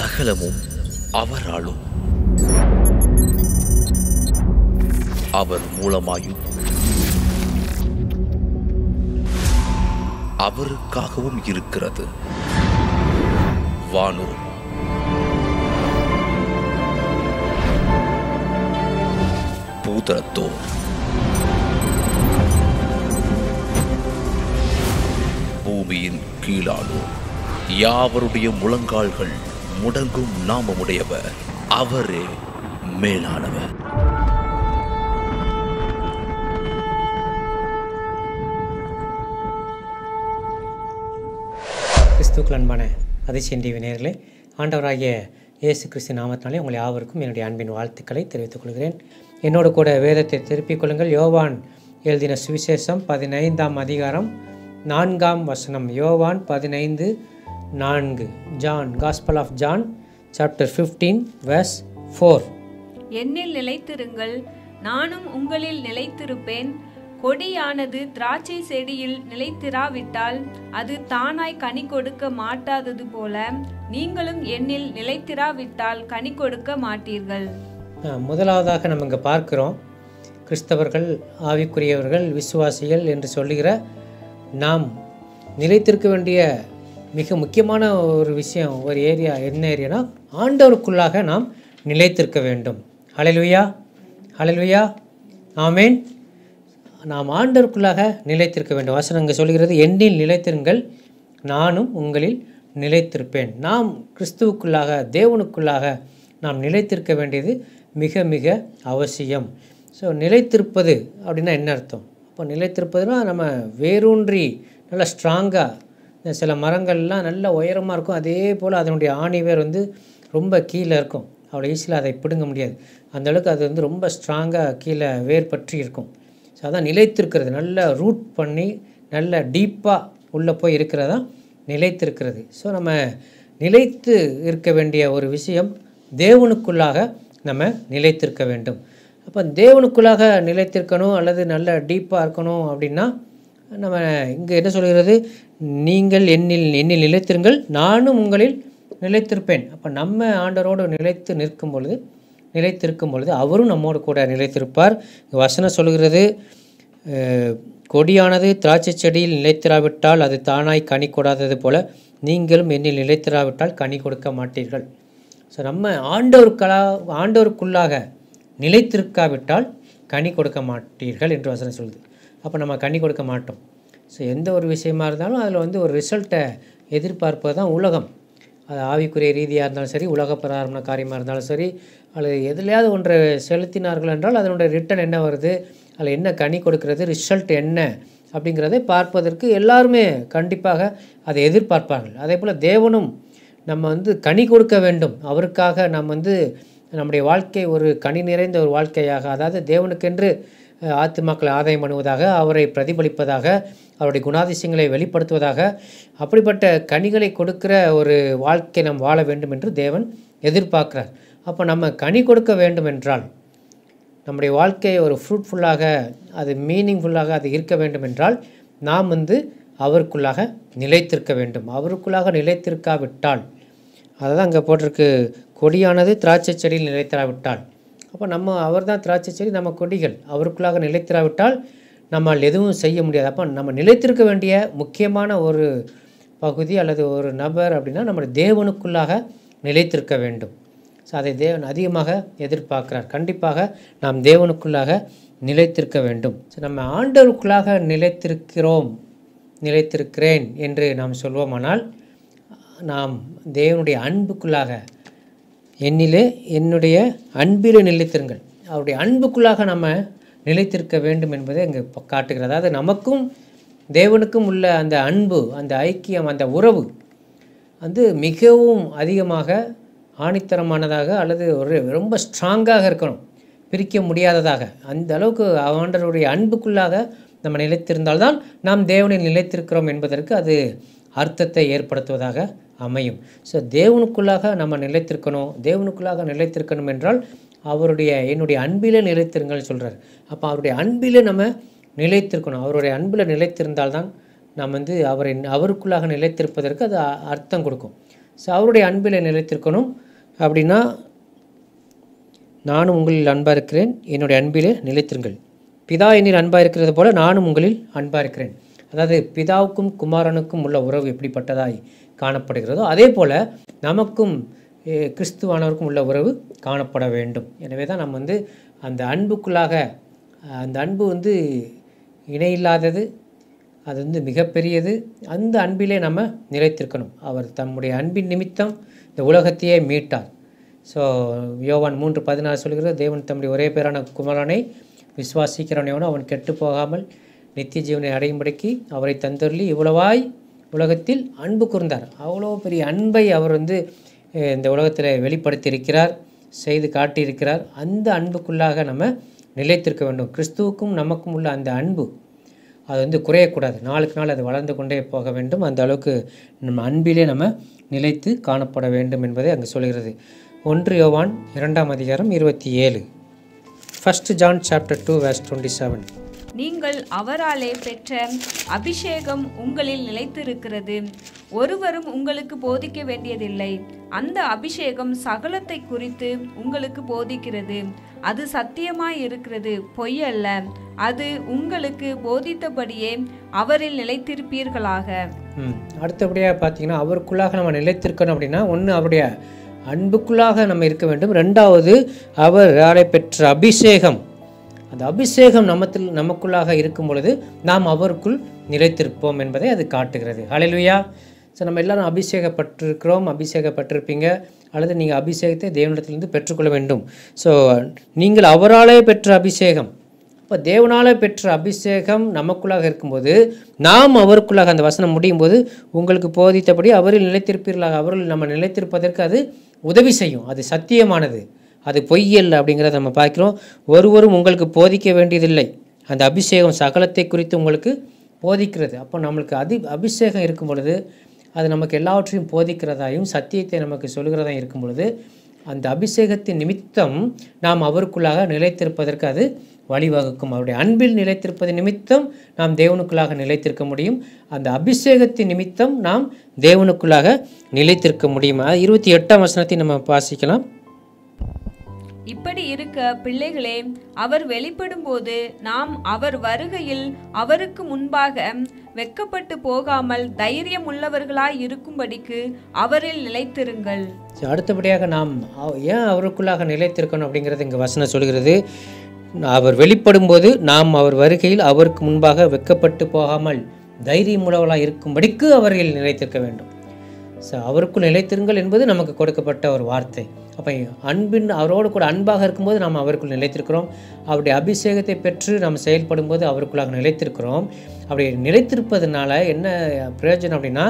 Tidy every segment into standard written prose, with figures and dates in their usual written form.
சகலமும் அவராலும் அவர் மூலமாயும் அவருக்காகவும் இருக்கிறது. வானோர் பூதரத்தோர் பூமியின் கீழானோர் யாவருடைய முழங்கால்கள் முடங்கும் நாமமுடையவர் அவரே மேலானவர். கிறிஸ்துவுக்குள் அன்பான அதிசயம் டிவி நேயர்களே, ஆண்டவராகிய இயேசு கிறிஸ்து நாமத்தினாலே உங்கள் யாவருக்கும் என்னுடைய அன்பின் வாழ்த்துக்களை தெரிவித்துக் கொள்கிறேன். என்னோடு கூட வேதத்தை திருப்பிக் கொள்ளுங்கள். யோவான் எழுதின சுவிசேஷம் 15ஆம் அதிகாரம் 4ஆம் வசனம். யோவான் 15:4. John, gospel of John chapter 15 verse 4. என்னில் நிலைத்திருங்கள், நானும் உங்களில் நிலைத்திருப்பேன். கொடியானது திராட்சை செடியில் நிலைத்திராவிட்டால் அது தானாய் கனி கொடுக்க மாட்டாதது போல நீங்களும் என்னில் நிலைத்திராவிட்டால் கனி கொடுக்க மாட்டீர்கள். முதலாவதாக நம்ம இங்கே பார்க்கிறோம், கிறிஸ்தவர்கள், ஆவிக்குரியவர்கள், விசுவாசிகள் என்று சொல்லுகிற நாம் நிலைத்திருக்க வேண்டிய மிக முக்கியமான ஒரு விஷயம், ஒரு ஏரியா. என்ன ஏரியானா, ஆண்டவருக்குள்ளாக நாம் நிலைத்திருக்க வேண்டும். ஹல்லேலூயா, ஹல்லேலூயா, ஆமென். நாம் ஆண்டவருக்குள்ளாக நிலைத்திருக்க வேண்டும். வசனம் இங்கே சொல்கிறது, என்னில் நிலைத்திருங்கள், நானும் உங்களில் நிலைத்திருப்பேன். நாம் கிறிஸ்துவுக்குள்ளாக, தேவனுக்குள்ளாக நாம் நிலைத்திருக்க வேண்டியது மிக மிக அவசியம். ஸோ நிலைத்திருப்பது அப்படின்னா என்ன அர்த்தம்? அப்போ நிலைத்திருப்பதுனா நம்ம வேரூன்றி நல்லா ஸ்ட்ராங்காக, சில மரங்கள்லாம் நல்ல உயரமாக இருக்கும், அதே போல் அதனுடைய ஆணி வேர் ரொம்ப கீழே இருக்கும், அவ்வளோ ஈஸியில் அதை பிடுங்க முடியாது. அந்தளவுக்கு அது ரொம்ப ஸ்ட்ராங்காக கீழே வேர் பற்றி இருக்கும். ஸோ அதான் நிலைத்திருக்கிறது. நல்ல ரூட் பண்ணி நல்ல டீப்பாக உள்ளே போய் இருக்கிறதா நிலைத்திருக்கிறது. ஸோ நம்ம நிலைத்து இருக்க வேண்டிய ஒரு விஷயம், தேவனுக்குள்ளாக நம்ம நிலைத்திருக்க வேண்டும். அப்போ தேவனுக்குள்ளாக நிலைத்திருக்கணும் அல்லது நல்ல டீப்பாக இருக்கணும் அப்படின்னா நம்ம இங்கே என்ன சொல்கிறது, நீங்கள் என்னில் நிலைத்திருங்கள், நானும் உங்களில் நிலைத்திருப்பேன். அப்போ நம்ம ஆண்டவரோடு நிலைத்திருக்கும் பொழுது அவரும் நம்மோடு கூட நிலைத்திருப்பார். வசனம் சொல்கிறது, கொடியானது திராட்சை செடியில் நிலைத்திராவிட்டால் அது தானாய் கனி கொடாதது போல நீங்களும் என்னில் நிலைத்திராவிட்டால் கனி கொடுக்க மாட்டீர்கள். ஸோ நம்ம ஆண்டவருக்குள்ளாக நிலைத்திருக்காவிட்டால் கனி கொடுக்க மாட்டீர்கள் என்று வசனம் சொல்லுது. அப்போ நம்ம கனி கொடுக்க மாட்டோம். ஸோ எந்த ஒரு விஷயமா இருந்தாலும் அதில் ஒரு ரிசல்ட்டை எதிர்பார்ப்பது தான் உலகம். அது ஆவிக்குரிய ரீதியாக இருந்தாலும் சரி, உலக பிரகாரமான காரியமாக இருந்தாலும் சரி, அல்லது எதுலையாவது ஒன்றை செலுத்தினார்கள் என்றால் அதனுடைய ரிட்டர்ன் என்ன வருது, அதில் என்ன கனி கொடுக்கிறது, ரிசல்ட் என்ன அப்படிங்கிறதை பார்ப்பதற்கு எல்லாருமே கண்டிப்பாக அதை எதிர்பார்ப்பார்கள். அதே போல் தேவனும் நம்ம கனி கொடுக்க வேண்டும். அவருக்காக நாம் நம்முடைய வாழ்க்கை ஒரு கனி நிறைந்த ஒரு வாழ்க்கையாக, அதாவது தேவனுக்கென்று ஆத்துமாக்களை ஆதாயம் பண்ணுவதாக, அவரை பிரதிபலிப்பதாக, அவருடைய குணாதிசயங்களை வெளிப்படுத்துவதாக, அப்படிப்பட்ட கனிகளை கொடுக்கிற ஒரு வாழ்க்கை நாம் வாழ வேண்டும் என்று தேவன் எதிர்பார்க்கிறார். அப்போ நம்ம கனி கொடுக்க வேண்டும் என்றால், நம்முடைய வாழ்க்கை ஒரு ஃப்ரூட்ஃபுல்லாக, அது மீனிங்ஃபுல்லாக அது இருக்க வேண்டும் என்றால் நாம் அவருக்குள்ளாக நிலைத்திருக்க வேண்டும். அவருக்குள்ளாக நிலைத்திருக்காவிட்டால், அதுதான் அங்கே போட்டிருக்கு, கொடியானது திராட்சை செடியில் நிலைத்திராவிட்டால். அப்போ அவர் தான் திராட்சை செடி, நம்ம கொடிகள். அவருக்குள்ளாக நிலைத்திராவிட்டால் நம்மால் எதுவும் செய்ய முடியாது. அப்போ நம்ம நிலைத்திருக்க வேண்டிய முக்கியமான ஒரு பகுதி அல்லது ஒரு நபர் அப்படின்னா நம்முடைய தேவனுக்குள்ளாக நிலைத்திருக்க வேண்டும். ஸோ அதை தேவன் அதிகமாக எதிர்பார்க்கிறார். கண்டிப்பாக நாம் தேவனுக்குள்ளாக நிலைத்திருக்க வேண்டும். ஸோ நம்ம ஆண்டவருக்குள்ளாக நிலைத்திருக்கிறேன் என்று நாம் சொல்வோமானால், நாம் தேவனுடைய அன்புக்குள்ளாக, என்னுடைய அன்பிலே நிலைத்திருங்கள், அவருடைய அன்புக்குள்ளாக நம்ம நிலைத்திருக்க வேண்டும் என்பதை இங்கே காட்டுகிறது. அதாவது நமக்கும் தேவனுக்கும் உள்ள அந்த அன்பு, அந்த ஐக்கியம், அந்த உறவு மிகவும் அதிகமாக ஆணித்தரமானதாக அல்லது ரொம்ப ஸ்ட்ராங்காக இருக்கணும், பிரிக்க முடியாததாக. அந்த அளவுக்கு ஆண்டவருடைய அன்புக்குள்ளாக நம்ம நிலைத்திருந்தால்தான் நாம் தேவனில் நிலைத்திருக்கிறோம் என்பதற்கு அது அர்த்தத்தை ஏற்படுத்துவதாக அமையும். ஸோ தேவனுக்குள்ளாக நம்ம நிலைத்திருக்கணும் என்றால் என்னுடைய அன்பிலே நிலைத்திருங்கள் சொல்கிறார். அப்போ அவருடைய அன்பிலே நம்ம நிலைத்திருக்கணும். அவருடைய அன்பில் நிலைத்திருந்தால்தான் நாம் அவருக்குள்ளாக நிலைத்திருப்பதற்கு அது அர்த்தம் கொடுக்கும். ஸோ அவருடைய அன்பில் நிலைத்திருக்கணும். அப்படின்னா நானும் உங்களில் அன்பாக இருக்கிறேன், என்னுடைய அன்பிலே நிலைத்திருங்கள். பிதா என்னில் அன்பாக இருக்கிறது போல நானும் உங்களில் அன்பாக இருக்கிறேன். அதாவது பிதாவுக்கும் குமாரனுக்கும் உள்ள உறவு எப்படிப்பட்டதாய் காணப்படுகிறதோ அதே போல் நமக்கும் கிறிஸ்துவானவருக்கும் உள்ள உறவு காணப்பட வேண்டும். எனவே தான் நம்ம வந்து அந்த அன்புக்குள்ளாக, அந்த அன்பு வந்து இணையில்லாதது, அது வந்து மிகப்பெரியது. அந்த அன்பிலே நம்ம நிலைத்திருக்கணும். அவர் தம்முடைய அன்பின் நிமித்தம் இந்த உலகத்தையே மீட்டார். ஸோ யோவான் 3:16 சொல்கிறது, தேவன் தம்முடைய ஒரே பேரான குமாரனை விசுவாசிக்கிறவனையோனோ அவன் கெட்டு போகாமல் நித்திய ஜீவனை அடையும்படிக்கு அவரை தந்தருளி இவ்வளவாய் உலகத்தில் அன்பு கூர்ந்தார். அவ்வளோ பெரிய அன்பை அவர் வந்து இந்த உலகத்தில் வெளிப்படுத்தியிருக்கிறார், செய்து காட்டியிருக்கிறார். அந்த அன்புக்குள்ளாக நம்ம நிலைத்திருக்க வேண்டும். கிறிஸ்துவுக்கும் நமக்கும் உள்ள அந்த அன்பு அது வந்து குறையக்கூடாது. நாளுக்கு நாள் அது வளர்ந்து கொண்டே போக வேண்டும். அந்த அளவுக்கு நம்ம அன்பிலே நம்ம நிலைத்து காணப்பட வேண்டும் என்பதை அங்கே சொல்கிறது. 1 யோவான் 2:27. 1 John chapter 2 verse 27. நீங்கள் அவராலே பெற்ற அபிஷேகம் உங்களில் நிலைத்திருக்கிறது, ஒருவரும் உங்களுக்கு போதிக்க வேண்டியதில்லை. அந்த அபிஷேகம் சகலத்தை குறித்து உங்களுக்கு போதிக்கிறது. அது சத்தியமாய் இருக்கிறது, பொய்யல்ல. அது உங்களுக்கு போதித்தபடியே அவரில் நிலைத்திருப்பீர்களாக. அடுத்தபடியாக பார்த்தீங்கன்னா, அவருக்குள்ளாக நம்ம நிலைத்திருக்கணும் அப்படின்னா, ஒன்று அவருடைய அன்புக்குள்ளாக நம்ம இருக்க வேண்டும். ரெண்டாவது அவராலே பெற்ற அபிஷேகம். அந்த அபிஷேகம் நமக்குள்ளாக இருக்கும் பொழுது நாம் அவருக்குள் நிலைத்திருப்போம் என்பதை அது காட்டுகிறது. ஹல்லேலூயா. ஸோ நம்ம எல்லாரும் அபிஷேகப்பட்டிருக்கிறோம், அபிஷேகப்பட்டிருப்பீங்க, அல்லது நீங்கள் அபிஷேகத்தை தேவனிடத்திலிருந்து பெற்றுக்கொள்ள வேண்டும். ஸோ நீங்கள் அவராலே பெற்ற அபிஷேகம், இப்போ தேவனாலே பெற்ற அபிஷேகம் நமக்குள்ளாக இருக்கும்போது நாம் அவருக்குள்ளாக, அந்த வசனம் முடியும் போது உங்களுக்கு போதித்தபடி அவரில் நிலைத்திருப்பீர்களாக, அவரில் நம்ம நிலைத்திருப்பதற்கு அது உதவி செய்யும். அது சத்தியமானது, அது பொய்யல்ல அப்படிங்கிறத நம்ம பார்க்கிறோம். ஒருவரும் உங்களுக்கு போதிக்க வேண்டியதில்லை. அந்த அபிஷேகம் சகலத்தை குறித்து உங்களுக்கு போதிக்கிறது. அப்போ நம்மளுக்கு அபிஷேகம் இருக்கும் பொழுது அது நமக்கு எல்லாவற்றையும் போதிக்கிறதாயும் சத்தியத்தை நமக்கு சொல்கிறதாயும் இருக்கும் பொழுது அந்த அபிஷேகத்தின் நிமித்தம் நாம் அவருக்குள்ளாக நிலைத்திருப்பதற்கு அது வழிவகுக்கும். அவருடைய அன்பில் நிலைத்திருப்பது நிமித்தம் நாம் தேவனுக்குள்ளாக நிலைத்திருக்க முடியும். அந்த அபிஷேகத்தின் நிமித்தம் நாம் தேவனுக்குள்ளாக நிலைத்திருக்க முடியும். 28ஆம் வசனத்தை நம்ம வாசிக்கலாம். இப்படி இருக்க பிள்ளைகளே, அவர் வெளிப்படும் போது நாம் அவர் வருகையில் அவருக்கு முன்பாக வெட்கப்பட்டு போகாமல் தைரியம் உள்ளவர்களாய் இருக்கும்படிக்கு அவரில் நிலைத்திருங்கள். அடுத்தபடியாக நாம் ஏன் அவருக்குள்ளாக நிலைத்திருக்கணும் அப்படிங்கிறது இங்கே வசனம் சொல்கிறது. அவர் வெளிப்படும் போது நாம் அவர் வருகையில் அவருக்கு முன்பாக வெட்கப்பட்டு போகாமல் தைரியம் உள்ளவர்களாக இருக்கும்படிக்கு அவரில் நிலைத்திருக்க வேண்டும். ஸோ அவருக்குள் நிலைத்திருங்கள் என்பது நமக்கு கொடுக்கப்பட்ட ஒரு வார்த்தை. அப்போ அவரோடு கூட அன்பாக இருக்கும்போது நாம் அவருக்குள் நிலைத்திருக்கிறோம். அவருடைய அபிஷேகத்தை பெற்று நாம் செயல்படும் போது அவருக்குள்ளாக நிலைத்திருக்கிறோம். அப்படி நிலைத்திருப்பதனால என்ன பிரயோஜனம் அப்படின்னா,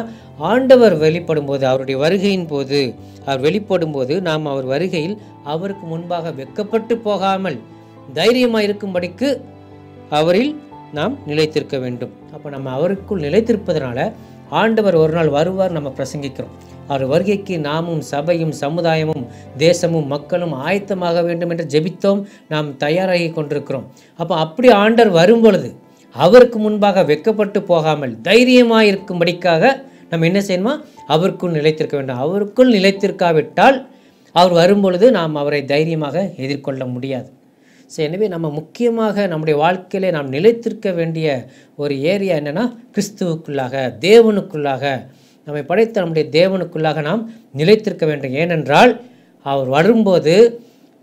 ஆண்டவர் வெளிப்படும் போது, அவருடைய வருகையின் போது அவர் வெளிப்படும் போது நாம் அவர் வருகையில் அவருக்கு முன்பாக வெட்கப்பட்டு போகாமல் தைரியமாக இருக்கும்படிக்கு அவரில் நாம் நிலைத்திருக்க வேண்டும். அப்போ நம்ம அவருக்குள் நிலைத்திருப்பதனால ஆண்டவர் ஒரு நாள் வருவார், நம்ம பிரசங்கிக்கிறோம். அவர் வருகைக்கு நாமும் சபையும் சமுதாயமும் தேசமும் மக்களும் ஆயத்தமாக வேண்டும் என்று ஜெபித்தோம், நாம் தயாராகி கொண்டிருக்கிறோம். அப்போ அப்படி ஆண்டவர் வரும் பொழுது அவருக்கு முன்பாக வெட்கப்பட்டு போகாமல் தைரியமாக இருக்கும்படிக்காக நம்ம என்ன செய்யணுமா, அவருக்குள் நிலைத்திருக்க வேண்டும். அவருக்குள் நிலைத்திருக்காவிட்டால் அவர் வரும்பொழுது நாம் அவரை தைரியமாக எதிர்கொள்ள முடியாது. ஸோ எனவே நம்ம முக்கியமாக நம்முடைய வாழ்க்கையிலே நாம் நிலைத்திருக்க வேண்டிய ஒரு ஏரியா என்னென்னா, கிறிஸ்துவுக்குள்ளாக, தேவனுக்குள்ளாக, நம்மை படைத்த நம்முடைய தேவனுக்குள்ளாக நாம் நிலைத்திருக்க வேண்டும். ஏனென்றால் அவர் வரும்போது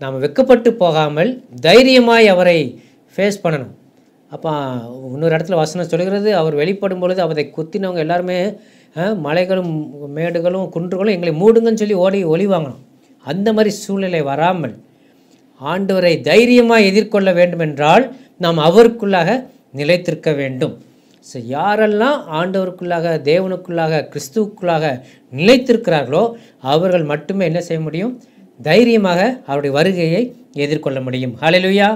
நாம் வெட்கப்பட்டு போகாமல் தைரியமாய் அவரை ஃபேஸ் பண்ணணும். அப்போ இன்னொரு இடத்துல வசனம் சொல்கிறது, அவர் வெளிப்படும் பொழுது அவரை குத்தினவங்க எல்லாருமே மலைகளும் மேடுகளும் குன்றுகளும் எங்களை மூடுங்கன்னு சொல்லி ஒளிவாங்கணும். அந்த மாதிரி சூழ்நிலை வராமல் ஆண்டவரை தைரியமாக எதிர்கொள்ள வேண்டும் என்றால் நாம் அவருக்குள்ளாக நிலைத்திருக்க வேண்டும். ஸோ யாரெல்லாம் ஆண்டவருக்குள்ளாக, தேவனுக்குள்ளாக, கிறிஸ்துவுக்குள்ளாக நிலைத்திருக்கிறார்களோ அவர்கள் மட்டுமே என்ன செய்ய முடியும், தைரியமாக அவருடைய வருகையை எதிர்கொள்ள முடியும். ஹல்லேலூயா,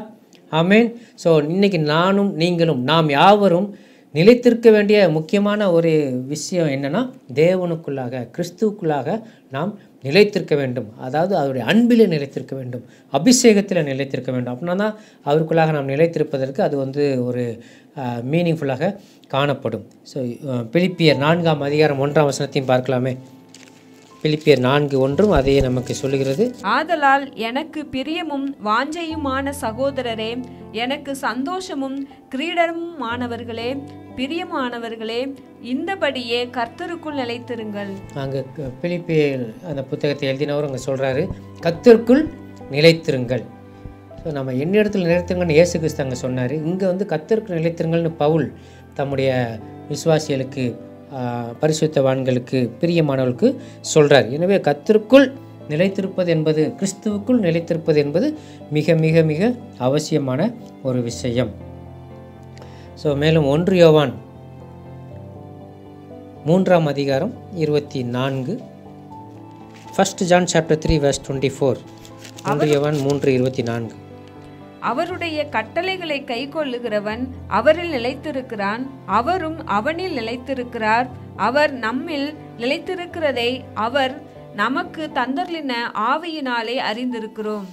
ஆமென். ஸோ இன்னைக்கு நானும் நீங்களும் நாம் யாவரும் நிலைத்திருக்க வேண்டிய முக்கியமான ஒரு விஷயம் என்னென்னா, தேவனுக்குள்ளாக, கிறிஸ்துவுக்குள்ளாக நாம் நிலைத்திருக்க வேண்டும். அதாவது அவருடைய அன்பிலே நிலைத்திருக்க வேண்டும், அபிஷேகத்தில் நிலைத்திருக்க வேண்டும். அப்படின்னா தான் அவருக்குள்ளாக நாம் நிலைத்திருப்பதற்கு அது வந்து ஒரு மீனிங்ஃபுல்லாக காணப்படும். ஸோ பிலிப்பியர் 4ஆம் அதிகாரம் 1ஆம் வசனத்தையும் பார்க்கலாமே. பிலிப்பியர் 4:1 அதையே நமக்கு சொல்லுகிறது. ஆதலால் எனக்கு பிரியமும் வாஞ்சையுமான சகோதரரே, எனக்கு சந்தோஷமும் கிரீடமுமானவர்களே, பிரியமானவர்களே, இந்தபடியே கர்த்தருக்குள் நிலைத்திருங்கள். அங்கே பிலிப்பியர் அந்த புத்தகத்தை எழுதினவர் அங்கே சொல்கிறாரு, கர்த்தருக்குள் நிலைத்திருங்கள். ஸோ நம்ம என்னிடத்தில் நிலைத்திருங்கன்னு இயேசு கிறிஸ்து அங்கே சொன்னார். இங்கே வந்து கர்த்தருக்குள் நிலைத்திருங்கள்னு பவுல் தம்முடைய விசுவாசிகளுக்கு, பரிசுத்தவான்களுக்கு, பிரியமானவர்களுக்கு சொல்கிறார். எனவே கர்த்தருக்குள் நிலைத்திருப்பது என்பது, கிறிஸ்துவுக்குள் நிலைத்திருப்பது என்பது மிக மிக மிக அவசியமான ஒரு விஷயம். ஸோ மேலும் 1 யோவான் 3:24, 1 John chapter 3 verse 24, 1 யோவான் 3:24. அவருடைய கட்டளைகளை கைக்கொள்ளுகிறவன் அவரில் நிலைத்திருக்கிறான், அவரும் அவனில் நிலைத்திருக்கிறார். அவர் நம்மில் நிலைத்திருக்கிறதை அவர் நமக்கு தந்தர்லின ஆவியினாலே அறிந்திருக்கிறோம்.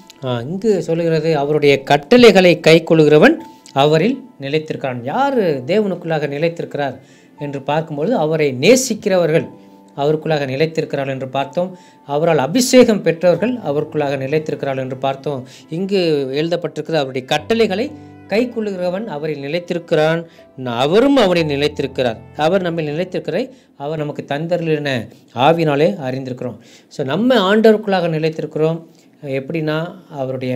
இங்கு சொல்லுகிறது, அவருடைய கட்டளைகளை கைக்கொள்ளுகிறவன் அவரில் நிலைத்திருக்கிறான். யார் தேவனுக்குள்ளாக நிலைத்திருக்கிறார் என்று பார்க்கும்பொழுது அவரை நேசிக்கிறவர்கள் அவருக்குள்ளாக நிலைத்திருக்கிறார்கள் என்று பார்த்தோம். அவரால் அபிஷேகம் பெற்றவர்கள் அவருக்குள்ளாக நிலைத்திருக்கிறார்கள் என்று பார்த்தோம். இங்கு எழுதப்பட்டிருக்கிறது, அவருடைய கட்டளைகளை கைக்கொள்ளுகிறவன் அவரில் நிலைத்திருக்கிறான், அவரும் அவரில் நிலைத்திருக்கிறார். அவர் நம்ம நிலைத்திருக்கிறதை அவர் நமக்கு தந்தர்லின ஆவினாலே அறிந்திருக்கிறோம். ஸோ நம்ம ஆண்டவருக்குள்ளாக நிலைத்திருக்கிறோம். எப்படின்னா அவருடைய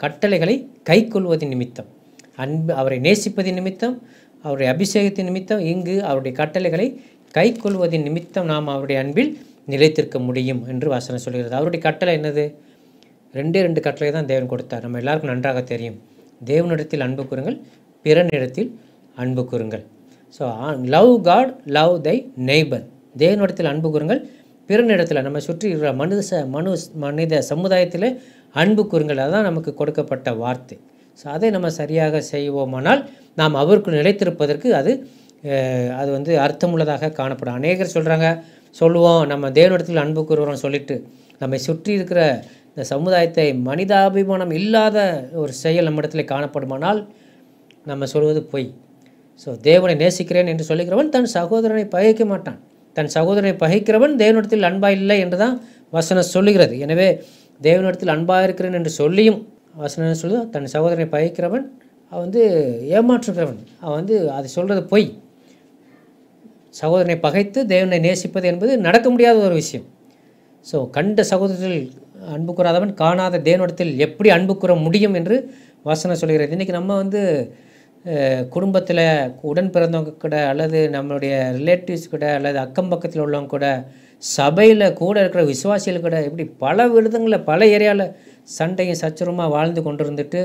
கட்டளைகளை கைக்கொள்வதின் நிமித்தம், அவரை நேசிப்பதின் நிமித்தம், அவருடைய அபிஷேகத்தின் நிமித்தம், இங்கு அவருடைய கட்டளைகளை கைக்கொள்வதின் நிமித்தம் நாம் அவருடைய அன்பில் நிலைத்திருக்க முடியும் என்று வசனம் சொல்கிறது. அவருடைய கட்டளை என்னது? 2 கட்டளை தான் தேவன் கொடுத்தார். நம்ம எல்லாருக்கும் நன்றாக தெரியும். தேவனிடத்தில் அன்பு கூறுங்கள், பிறனிடத்தில் அன்பு கூறுங்கள். ஸோ லவ் காட், லவ் தை நெய்பர். தேவனிடத்தில் அன்பு கூறுங்கள், பிறனிடத்தில், நம்ம சுற்றி இருக்கிற மனித சமுதாயத்தில் அன்பு கூறுங்கள். அதுதான் நமக்கு கொடுக்கப்பட்ட வார்த்தை. ஸோ அதை நம்ம சரியாக செய்வோமானால் நாம் அவருக்கு நிலைத்திருப்பதற்கு அது வந்து அர்த்தமுள்ளதாக காணப்படும். அநேகர் சொல்லுவோம் நம்ம தேவனிடத்தில் அன்பு கூறுகிறோம் சொல்லிட்டு நம்மை சுற்றி இருக்கிற இந்த சமுதாயத்தை மனிதாபிமானம் இல்லாத ஒரு செயல் நம்மிடத்தில் காணப்படுமானால் நம்ம சொல்வது பொய். ஸோ தேவனை நேசிக்கிறேன் என்று சொல்லுகிறவன் தன் சகோதரனை பகைக்க மாட்டான். தன் சகோதரனை பகைக்கிறவன் தேவனிடத்தில் அன்பாக இல்லை என்று தான் வசனம் சொல்லுகிறது. எனவே தேவனிடத்தில் அன்பாக இருக்கிறேன் என்று சொல்லியும் வசனம் சொல்லுது, தன் சகோதரனை பகைக்கிறவன் அவன் வந்து ஏமாற்றுகிறவன், அவன் வந்து அது சொல்கிறது பொய். சகோதரனை பகைத்து தேவனை நேசிப்பது என்பது நடக்க முடியாத ஒரு விஷயம். ஸோ கண்ட சகோதரர்கள் அன்பு கூறாதவன் காணாத தேவனிடத்தில் எப்படி அன்பு கூற முடியும் என்று வசனம் சொல்கிறது. இன்றைக்கி நம்ம வந்து குடும்பத்தில் உடன் பிறந்தவங்க கூட, அல்லது நம்மளுடைய ரிலேட்டிவ்ஸ் கூட, அல்லது அக்கம் பக்கத்தில் உள்ளவங்க கூட, சபையில் கூட இருக்கிற விசுவாசிகள் கூட, இப்படி பல விதங்களில் பல ஏரியாவில் சண்டையும் சச்சரமாக வாழ்ந்து கொண்டு இருந்துட்டு,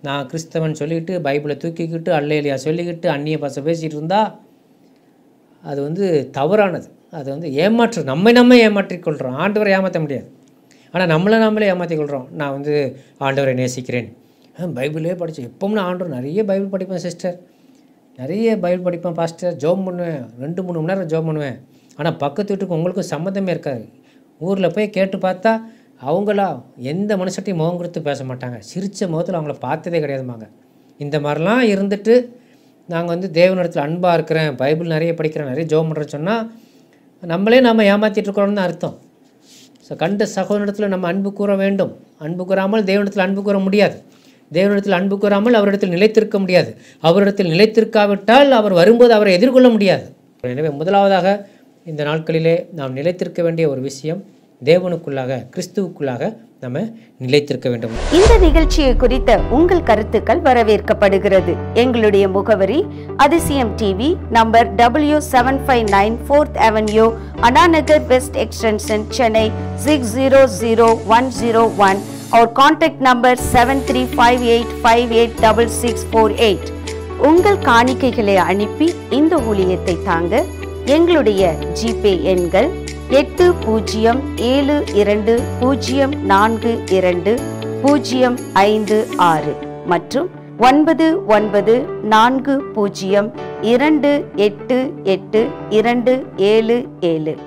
நான் கிறிஸ்தவன் சொல்லிக்கிட்டு பைபிளை தூக்கிக்கிட்டு அல்லேலியா சொல்லிக்கிட்டு அந்நிய பாஷை பேசிகிட்டு இருந்தால் அது வந்து தவறானது. அது வந்து நம்மை ஏமாற்றிக்கொள்கிறோம். ஆண்டவரை ஏமாற்ற முடியாது, ஆனால் நம்மளே ஏமாற்றிக்கொள்கிறோம். நான் வந்து ஆண்டவரை நேசிக்கிறேன், பைபிளே படித்தேன், எப்பவும் நான் ஆண்டவர் நிறைய பைபிள் படிப்பேன் சிஸ்டர், நிறைய பைபிள் படிப்பேன் பாஸ்டர், ஜோம் பண்ணுவேன், 2-3 மணி நேரம் ஜோம் பண்ணுவேன். ஆனால் பக்கத்து வீட்டுக்கு உங்களுக்கும் சம்மந்தமே இருக்காது. ஊரில் போய் கேட்டு பார்த்தா அவங்களா எந்த மனுஷட்டையும் முகம் கொடுத்து பேச மாட்டாங்க, சிரித்த முகத்தில் அவங்கள பார்த்ததே கிடையாதுமாங்க. இந்த மாதிரிலாம் இருந்துட்டு நாங்கள் வந்து தேவனிடத்தில் அன்பாக இருக்கிறேன், பைபிள் நிறைய படிக்கிறேன், நிறைய ஜோம் பண்ணுறேன்னு சொன்னால் நம்மளே நாம் ஏமாற்றிட்டுருக்கிறோன்னு தான் அர்த்தம். ஸோ கண்ட சகோதரத்தில் நம்ம அன்பு கூற வேண்டும். அன்பு கூறாமல் தேவனிடத்தில் அன்பு கூற முடியாது. தேவனிடத்தில் அன்பு கூறாமல் அவரிடத்தில் நிலைத்திருக்க முடியாது. அவரிடத்தில் நிலைத்திருக்காவிட்டால் அவர் வரும்போது அவரை எதிர்கொள்ள முடியாது. எனவே முதலாவதாக இந்த நாட்களிலே நாம் நிலைத்திருக்க வேண்டிய ஒரு விஷயம், தேவனுக்குள்ளாக, கிறிஸ்துவுக்குள்ளாக நம்ம நிலைத்திருக்க வேண்டும். இந்த நிகழ்ச்சியை குறித்த உங்கள் கருத்துக்கள் வரவேற்கப்படுகிறது. எங்களுடைய முகவரி Athisayam TV, number W759 4th Avenue, Anna Nagar west extension, Chennai 600101. Our contact number 7358586648. உங்கள் காணிக்கைகளை அனுப்பி இந்த ஊழியத்தை தாங்க எங்களுடைய ஜிபே எண்கள் 8020420556 மற்றும் 9940288277.